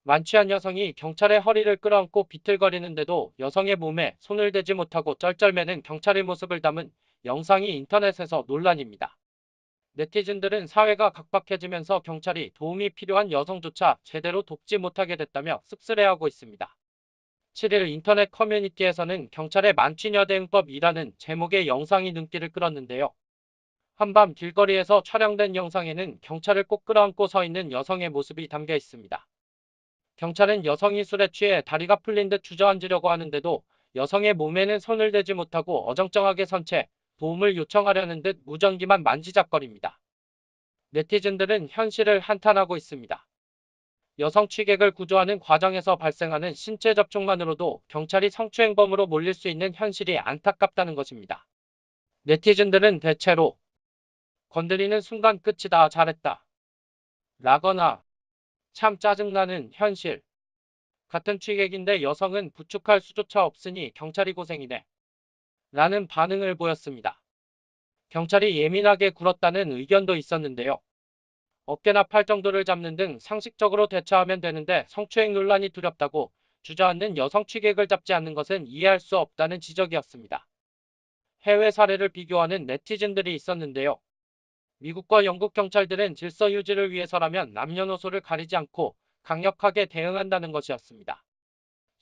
만취한 여성이 경찰의 허리를 끌어안고 비틀거리는데도 여성의 몸에 손을 대지 못하고 쩔쩔매는 경찰의 모습을 담은 영상이 인터넷에서 논란입니다. 네티즌들은 사회가 각박해지면서 경찰이 도움이 필요한 여성조차 제대로 돕지 못하게 됐다며 씁쓸해하고 있습니다. 7일 인터넷 커뮤니티에서는 경찰의 만취녀 대응법이라는 제목의 영상이 눈길을 끌었는데요. 한밤 길거리에서 촬영된 영상에는 경찰을 꼭 끌어안고 서 있는 여성의 모습이 담겨 있습니다. 경찰은 여성이 술에 취해 다리가 풀린 듯 주저앉으려고 하는데도 여성의 몸에는 손을 대지 못하고 어정쩡하게 선 채 도움을 요청하려는 듯 무전기만 만지작거립니다. 네티즌들은 현실을 한탄하고 있습니다. 여성 취객을 구조하는 과정에서 발생하는 신체 접촉만으로도 경찰이 성추행범으로 몰릴 수 있는 현실이 안타깝다는 것입니다. 네티즌들은 대체로 건드리는 순간 끝이다 잘했다 라거나 참 짜증나는 현실 같은 취객인데 여성은 부축할 수조차 없으니 경찰이 고생이네 라는 반응을 보였습니다. 경찰이 예민하게 굴었다는 의견도 있었는데요. 어깨나 팔 정도를 잡는 등 상식적으로 대처하면 되는데 성추행 논란이 두렵다고 주저앉는 여성 취객을 잡지 않는 것은 이해할 수 없다는 지적이었습니다. 해외 사례를 비교하는 네티즌들이 있었는데요. 미국과 영국 경찰들은 질서 유지를 위해서라면 남녀노소를 가리지 않고 강력하게 대응한다는 것이었습니다.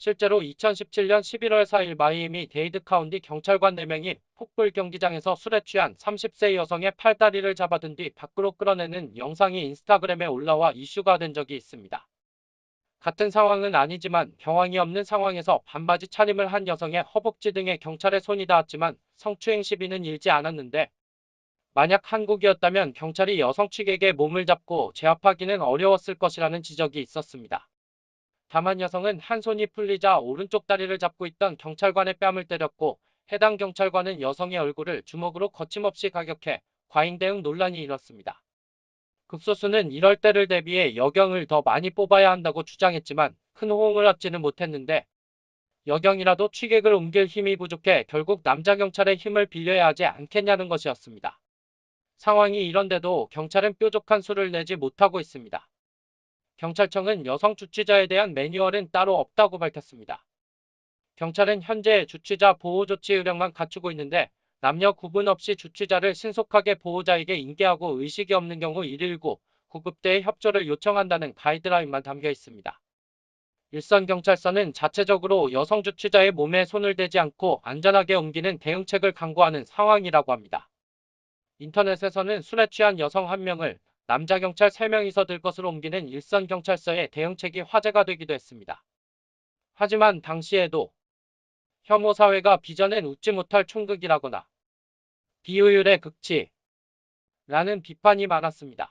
실제로 2017년 11월 4일 마이애미 데이드 카운티 경찰관 4명이 폭불 경기장에서 술에 취한 30세 여성의 팔다리를 잡아든 뒤 밖으로 끌어내는 영상이 인스타그램에 올라와 이슈가 된 적이 있습니다. 같은 상황은 아니지만 경황이 없는 상황에서 반바지 차림을 한 여성의 허벅지 등에 경찰의 손이 닿았지만 성추행 시비는 일지 않았는데 만약 한국이었다면 경찰이 여성 취객의 몸을 잡고 제압하기는 어려웠을 것이라는 지적이 있었습니다. 다만 여성은 한 손이 풀리자 오른쪽 다리를 잡고 있던 경찰관의 뺨을 때렸고 해당 경찰관은 여성의 얼굴을 주먹으로 거침없이 가격해 과잉 대응 논란이 일었습니다. 극소수는 이럴 때를 대비해 여경을 더 많이 뽑아야 한다고 주장했지만 큰 호응을 얻지는 못했는데 여경이라도 취객을 옮길 힘이 부족해 결국 남자 경찰의 힘을 빌려야 하지 않겠냐는 것이었습니다. 상황이 이런데도 경찰은 뾰족한 수를 내지 못하고 있습니다. 경찰청은 여성 주취자에 대한 매뉴얼은 따로 없다고 밝혔습니다. 경찰은 현재 주취자 보호 조치 의령만 갖추고 있는데 남녀 구분 없이 주취자를 신속하게 보호자에게 인계하고 의식이 없는 경우 119 구급대에 협조를 요청한다는 가이드라인만 담겨 있습니다. 일선경찰서는 자체적으로 여성 주취자의 몸에 손을 대지 않고 안전하게 옮기는 대응책을 강구하는 상황이라고 합니다. 인터넷에서는 술에 취한 여성 1명을 남자 경찰 3명이서 들 것으로 옮기는 일선경찰서의 대응책이 화제가 되기도 했습니다. 하지만 당시에도 혐오 사회가 빚어낸 웃지 못할 총극이라거나 비효율의 극치라는 비판이 많았습니다.